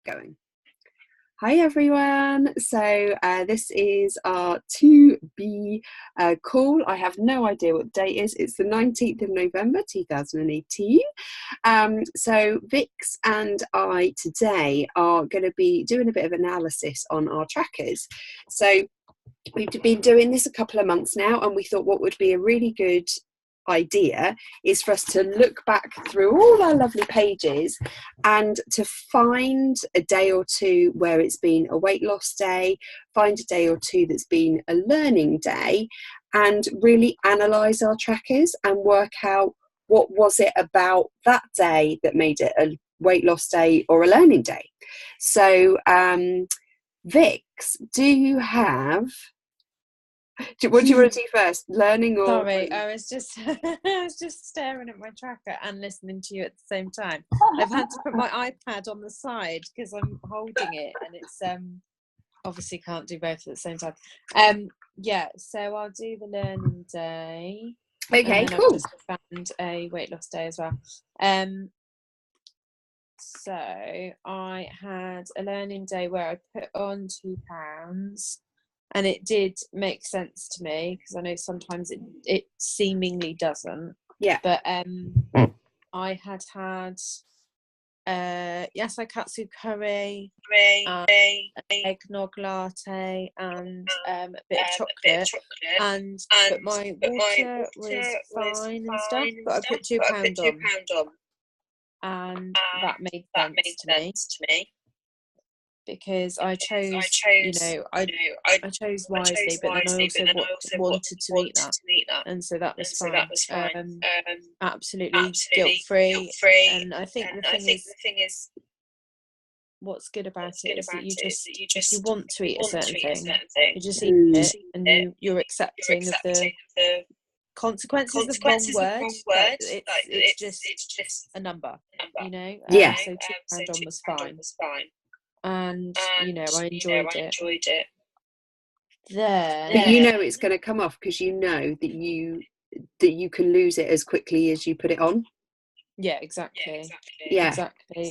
going. Hi everyone. So this is our 2B call. I have no idea what the date is. It's the 19th of November 2018. So Vix and I today are going to be doing a bit of analysis on our trackers. So we've been doing this a couple of months now, and we thought what would be a really good idea is for us to look back through all our lovely pages and to find a day or two where it's been a weight loss day, find a day or two that's been a learning day, and really analyze our trackers and work out what was it about that day that made it a weight loss day or a learning day. So Vix, do you have what do you want to do first? Learning or Sorry, I was just staring at my tracker and listening to you at the same time. I've had to put my iPad on the side because I'm holding it, and it's obviously can't do both at the same time. Yeah, so I'll do the learning day. Okay, and then cool. I've just found a weight loss day as well. So I had a learning day where I put on 2 pounds. And it did make sense to me because I know sometimes it seemingly doesn't. Yeah. But I had yasai katsu curry, eggnog latte, and a bit of chocolate. But my water was fine and stuff. But I put £2 on, and that made sense to me. Because I chose, I chose wisely, but then I also wanted to eat that, and so that was fine. Absolutely guilt-free, and I think the thing is, what's good about it is that if you want to eat a certain thing, you just eat it, and you're accepting of the consequences. The wrong word, but it's just a number, Yeah. So £2 on was fine. And I enjoyed it. Then but it's going to come off because that you can lose it as quickly as you put it on. Yeah, exactly.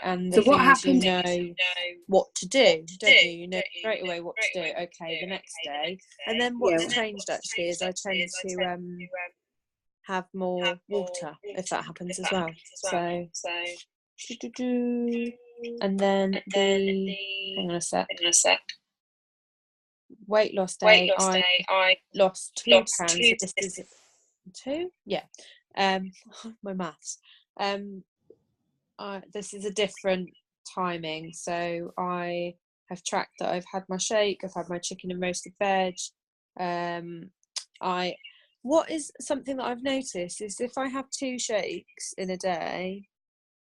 And so what happens? You know what to do, don't you? You know straight away what to do. Okay, the next day. And then what's changed actually is I tend to have more water if that happens as well. So and then hang on a sec. Weight loss day, I lost £2. So this is 2? Yeah. My maths. This is a different timing. So I have tracked that I've had my shake, I've had my chicken and roasted veg. What is something that I've noticed is if I have 2 shakes in a day,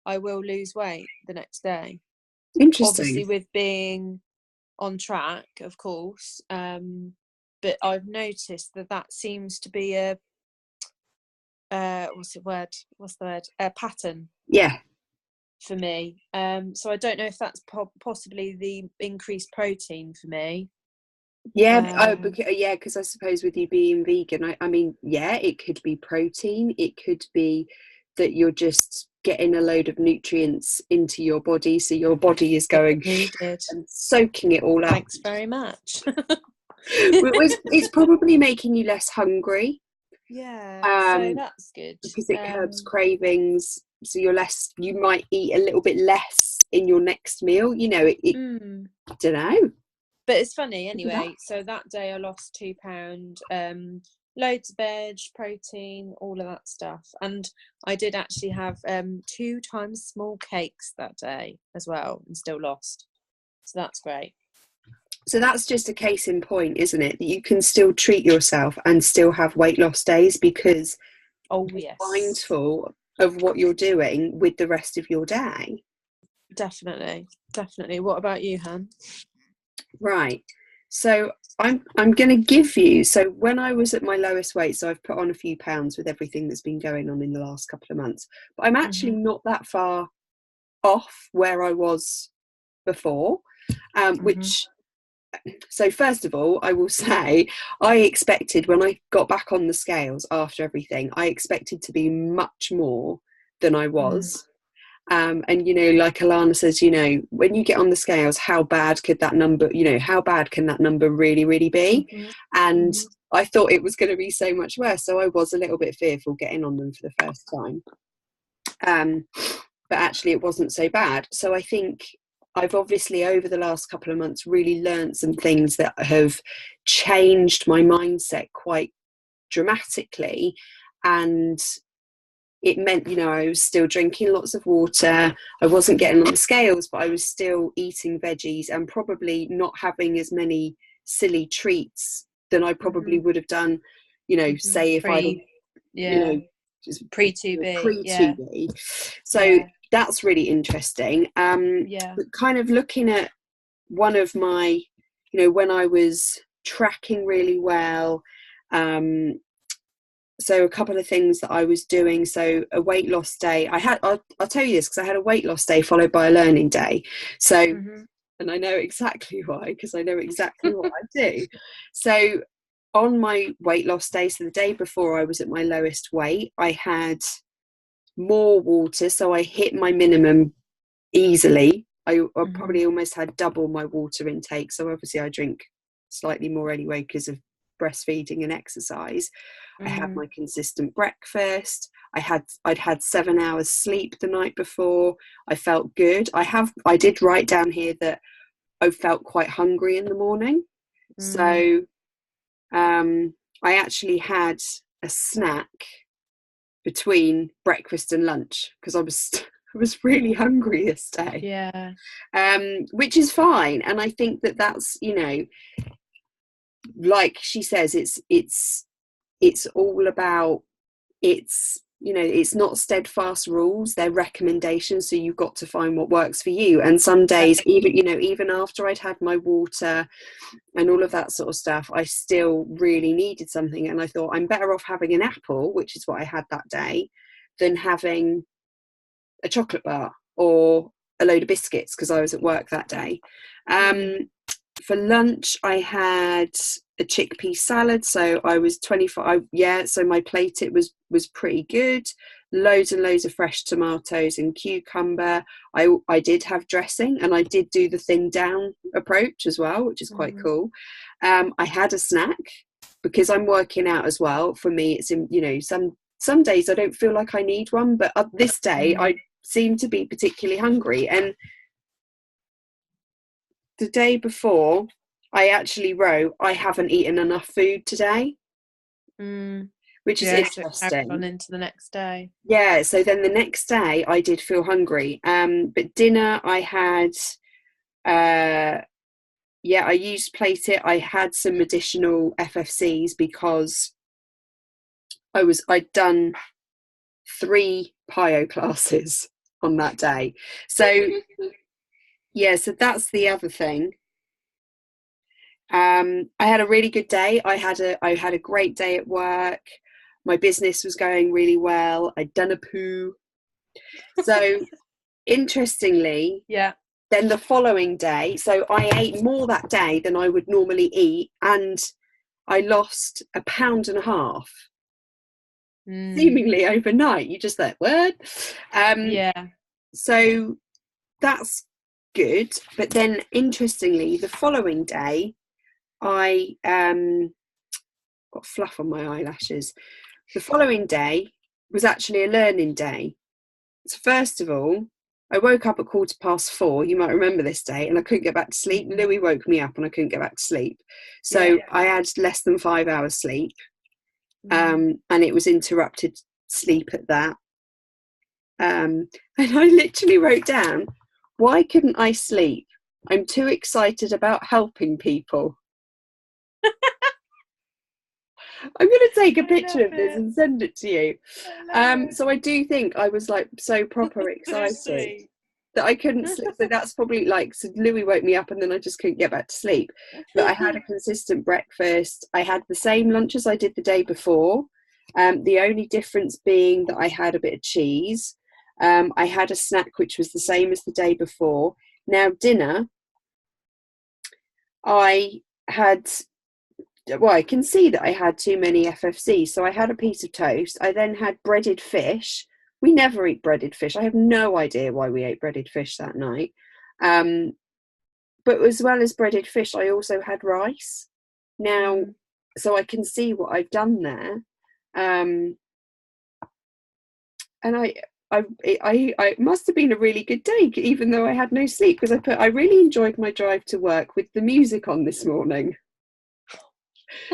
I will lose weight the next day. Interesting. Obviously with being on track, of course, but I've noticed that seems to be a what's the word, a pattern for me. So I don't know if that's possibly the increased protein for me. Because I suppose with you being vegan, I mean, it could be protein, it could be that you're just getting a load of nutrients into your body, so your body is going and soaking it all up. Thanks very much. It's probably making you less hungry. So that's good because it curbs cravings, so you might eat a little bit less in your next meal. I don't know, but it's funny anyway. So that day I lost £2, loads of veg, protein, all of that stuff, and I did actually have 2 times small cakes that day as well, and still lost. So that's great. So that's just a case in point, isn't it? That you can still treat yourself and still have weight loss days because you're mindful of what you're doing with the rest of your day. Definitely. What about you, Han? Right. So I'm going to give you. So when I was at my lowest weight, so I've put on a few pounds with everything that's been going on in the last couple of months, but I'm actually not that far off where I was before, which. So first of all, I will say I expected when I got back on the scales after everything, I expected to be much more than I was. And like Alana says, when you get on the scales, how bad could that number, how bad can that number really, really be? Mhm. And Mhm. I thought it was going to be so much worse, so I was a little bit fearful getting on them for the first time. But actually it wasn't so bad. So I think I've obviously over the last couple of months really learned some things that have changed my mindset quite dramatically. And it meant, I was still drinking lots of water. I wasn't getting on the scales, but I was still eating veggies and probably not having as many silly treats than I probably would have done, say if I'd, Yeah. just Pre-2B. Yeah. pre-2B. So Yeah. that's really interesting. Yeah. But kind of looking at one of my, when I was tracking really well, so a couple of things that I was doing. So a weight loss day, I'll tell you this because I had a weight loss day followed by a learning day. So, and I know exactly why, because I know exactly what I do. So on my weight loss day, so the day before I was at my lowest weight, I had more water. So I hit my minimum easily. I probably almost had double my water intake. So obviously I drink slightly more anyway because of breastfeeding and exercise. I had my consistent breakfast. I'd had 7 hours sleep the night before. I felt good. I did write down here that I felt quite hungry in the morning. So I actually had a snack between breakfast and lunch because I was really hungry this day. Yeah. Which is fine. And I think that's, like she says, it's all about, it's not steadfast rules, they're recommendations, so you've got to find what works for you. And some days, even after I'd had my water and all of that sort of stuff, I still really needed something, and I thought I'm better off having an apple, which is what I had that day, than having a chocolate bar or a load of biscuits because I was at work that day. For lunch I had a chickpea salad, so I was 25. So my plate, it was pretty good. Loads and loads of fresh tomatoes and cucumber. I did have dressing, and I did do the thin down approach as well, which is quite cool. I had a snack because I'm working out as well. For me, it's in, some days I don't feel like I need one, but this day I seem to be particularly hungry. And the day before, I actually wrote, I haven't eaten enough food today, which is interesting. On into the next day. Yeah, so then the next day I did feel hungry. But dinner I had, I used Plate It. I had some additional FFCs because I'd done 3 PIO classes on that day. So yeah, so that's the other thing. I had a really good day. I had a great day at work. My business was going really well. I'd done a poo. So interestingly, then the following day, so I ate more that day than I would normally eat, and I lost 1.5 pounds, seemingly overnight. You just like, what? So that's good. But then interestingly, the following day, I got fluff on my eyelashes. The following day was actually a learning day. So first of all, I woke up at 4:15. You might remember this day, and I couldn't get back to sleep. Louis woke me up, and I couldn't get back to sleep. So I had less than 5 hours sleep, and it was interrupted sleep at that. And I literally wrote down, why couldn't I sleep? I'm too excited about helping people. I'm going to take a picture of this and send it to you. So I do think I was like so proper excited that I couldn't sleep. So that's probably so Louis woke me up and then I just couldn't get back to sleep. But I had a consistent breakfast. I had the same lunch as I did the day before. The only difference being that I had a bit of cheese. I had a snack which was the same as the day before. Now dinner, I can see that I had too many FFCs. So I had a piece of toast. I then had breaded fish we never eat breaded fish. I have no idea why we ate breaded fish that night. But as well as breaded fish, I also had rice. Now, so I can see what I've done there. And it must have been a really good day, even though I had no sleep, because I really enjoyed my drive to work with the music on this morning.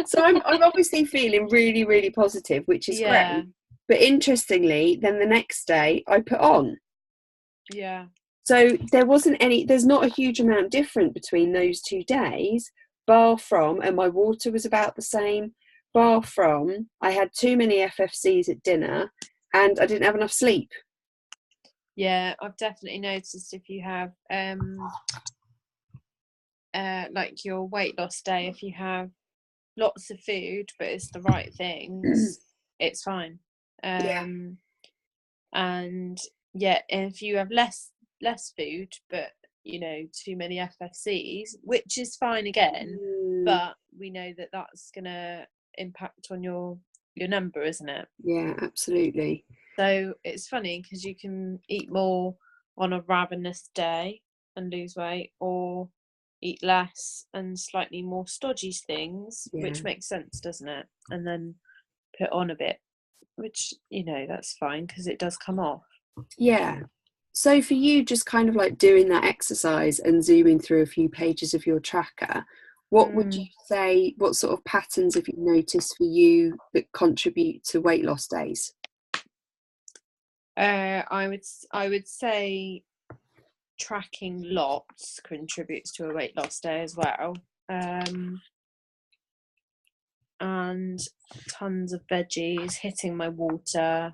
So I'm obviously feeling really, really positive, which is great. But interestingly, then the next day I put on. Yeah. So there's not a huge amount different between those 2 days, bar from, and my water was about the same, bar from, I had too many FFCs at dinner and I didn't have enough sleep. Yeah, I've definitely noticed if you have like your weight loss day, if you have lots of food but it's the right things, it's fine. And yeah, if you have less food but you know too many FFCs, which is fine again, but we know that that's gonna impact on your number, isn't it? Yeah, absolutely. So it's funny because you can eat more on a ravenous day and lose weight, or eat less and slightly more stodgy things, which makes sense, doesn't it? And then put on a bit, which, you know, that's fine because it does come off. Yeah. So for you, just kind of like doing that exercise and zooming through a few pages of your tracker, what would you say, what sort of patterns have you noticed for you that contribute to weight loss days? I would say tracking lots contributes to a weight loss day as well. And tons of veggies, hitting my water,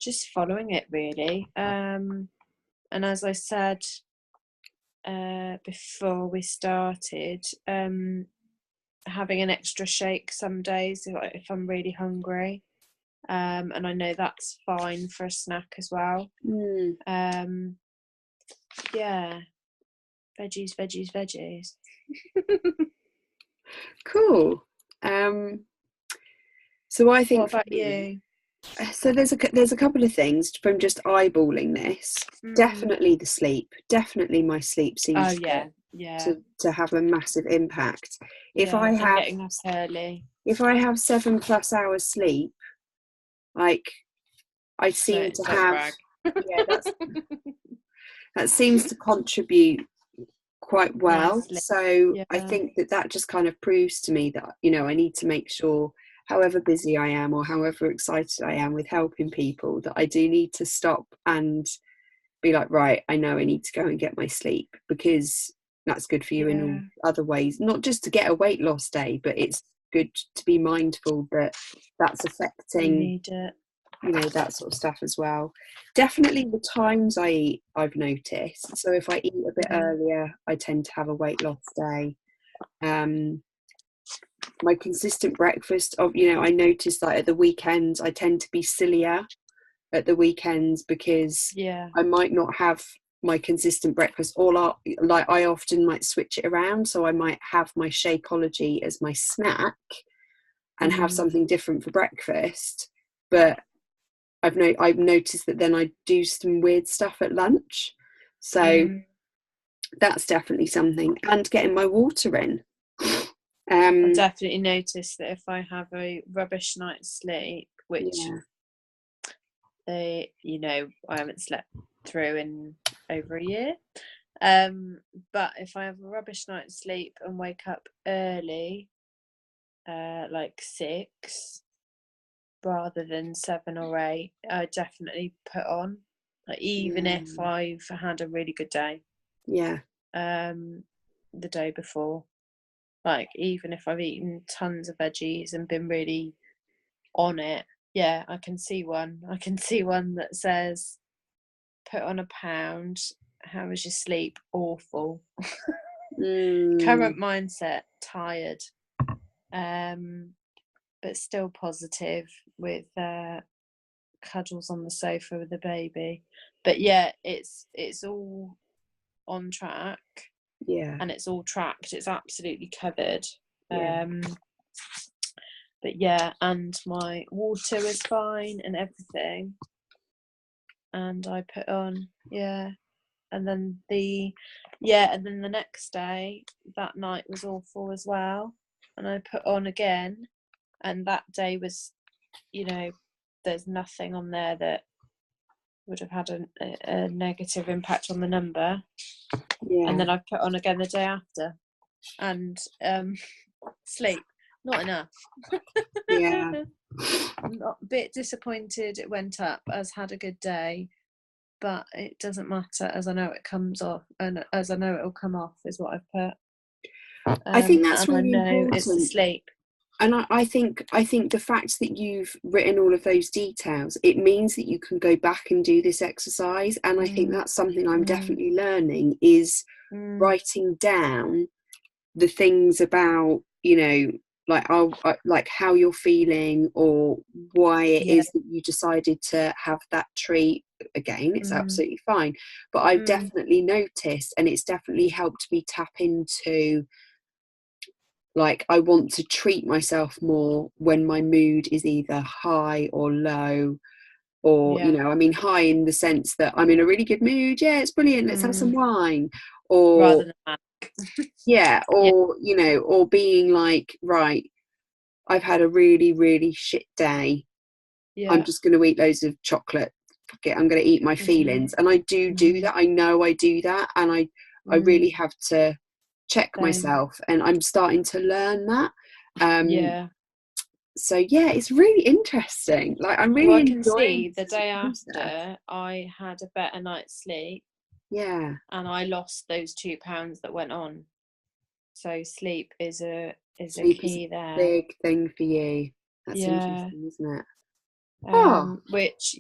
just following it really. And as I said before we started, having an extra shake some days if I'm really hungry. And I know that's fine for a snack as well. Yeah, veggies. Cool. So I think, what about you? So there's a couple of things from just eyeballing this. Definitely the sleep. Definitely my sleep seems to have a massive impact. If I have getting up early. If I have 7+ hours sleep, like I seem to have that seems to contribute quite well. Nicely. So I think that just kind of proves to me that, you know, I need to make sure, however busy I am or however excited I am with helping people, that I do need to stop and be like, right, I know I need to go and get my sleep, because that's good for you in all other ways, not just to get a weight loss day, but it's good to be mindful that that's affecting, you know, that sort of stuff as well. Definitely the times I eat, I've noticed. So if I eat a bit earlier, I tend to have a weight loss day. My consistent breakfast of, you know, I notice that at the weekends I tend to be sillier at the weekends, because I might not have my consistent breakfast, or like I often might switch it around. So I might have my Shakeology as my snack and have something different for breakfast, but I've noticed that then I do some weird stuff at lunch. So that's definitely something, and getting my water in. I definitely noticed that if I have a rubbish night's sleep, which you know, I haven't slept through in over a year, but if I have a rubbish night's sleep and wake up early, like 6 rather than 7 or 8, I definitely put on, like, even if I've had a really good day the day before, like even if I've eaten tons of veggies and been really on it, I can see one that says put on a pound, how was your sleep? Awful. Current mindset, tired, but still positive, with cuddles on the sofa with the baby. But it's all on track, and it's all tracked, it's absolutely covered. But and my water is fine and everything. and I put on, and then the next day, that night was awful as well, and I put on again, and that day was, there's nothing on there that would have had a negative impact on the number. And then I put on again the day after, and sleep, not enough. I'm a bit disappointed it went up, as had a good day, but it doesn't matter, as I know it comes off, and as I know it'll come off, is what I've put. I think that's really important. It's the sleep. And I think the fact that you've written all of those details, it means that you can go back and do this exercise. And I think that's something I'm definitely learning, is writing down the things about, like how you're feeling, or why it is that you decided to have that treat. Again, it's absolutely fine. But I've definitely noticed, and it's definitely helped me tap into, like, I want to treat myself more when my mood is either high or low, or high in the sense that I'm in a really good mood, it's brilliant, let's have some wine, or rather than that. or being like, right, I've had a really, really shit day, I'm just going to eat loads of chocolate, fuck it, I'm going to eat my feelings. And I do that, I know I do that, and I really have to check myself, and I'm starting to learn that. So it's really interesting. Like, I'm really enjoying. I can see the day after I had a better night's sleep, and I lost those 2 pounds that went on. So sleep is a key there. Big thing for you. That's interesting, isn't it? Which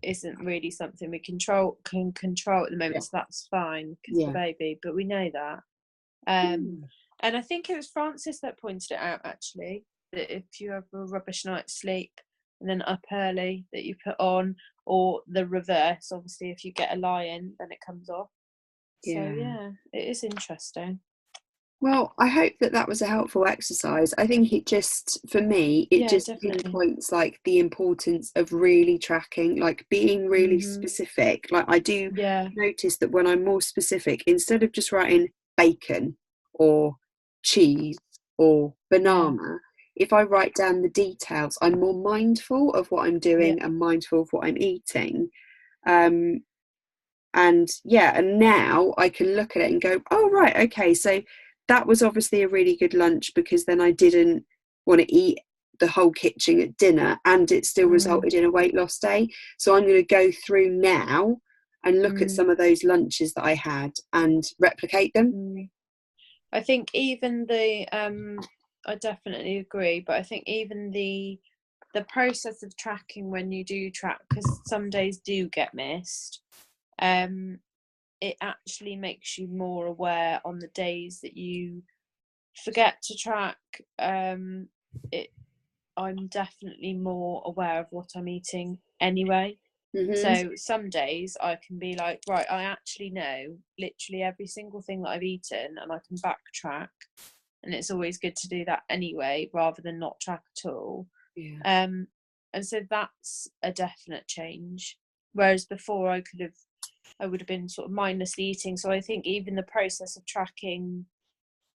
isn't really something we can control at the moment, so that's fine because the baby, but we know that. And I think it was Francis that pointed it out, actually, that if you have a rubbish night's sleep and then up early, that you put on, or the reverse, obviously, if you get a lie-in, then it comes off. So it is interesting. Well, I hope that was a helpful exercise. I think it just, for me, just pinpoints, like, the importance of really tracking, like being really specific. Like, I do notice that when I'm more specific, instead of just writing bacon or cheese or banana, if I write down the details, I'm more mindful of what I'm doing and mindful of what I'm eating. And now I can look at it and go, oh, right, okay, so that was obviously a really good lunch, because then I didn't want to eat the whole kitchen at dinner, and it still resulted in a weight loss day. So I'm going to go through now and look at some of those lunches that I had and replicate them. I think even the I definitely agree, but I think even the process of tracking, when you do track, because some days do get missed, it actually makes you more aware on the days that you forget to track. I'm definitely more aware of what I'm eating anyway. So some days I can be like, right, I actually know literally every single thing that I've eaten, and I can backtrack, and it's always good to do that anyway, rather than not track at all. And so that's a definite change, whereas before I would have been sort of mindlessly eating. So I think even the process of tracking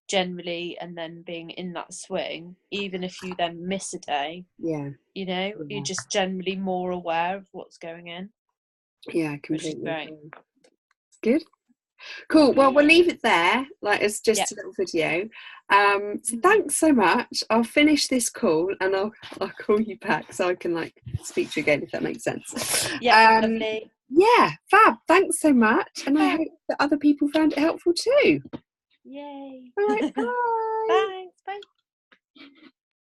generally, and then being in that swing, even if you then miss a day, you're just generally more aware of what's going in. Completely. Great. Good. Cool. Well, we'll leave it there. Like, it's just a little video. So thanks so much. I'll finish this call and I'll call you back so I can, like, speak to you again, if that makes sense. Lovely. Yeah, fab. Thanks so much. And I hope that other people found it helpful too. Yay. All right, bye. Bye.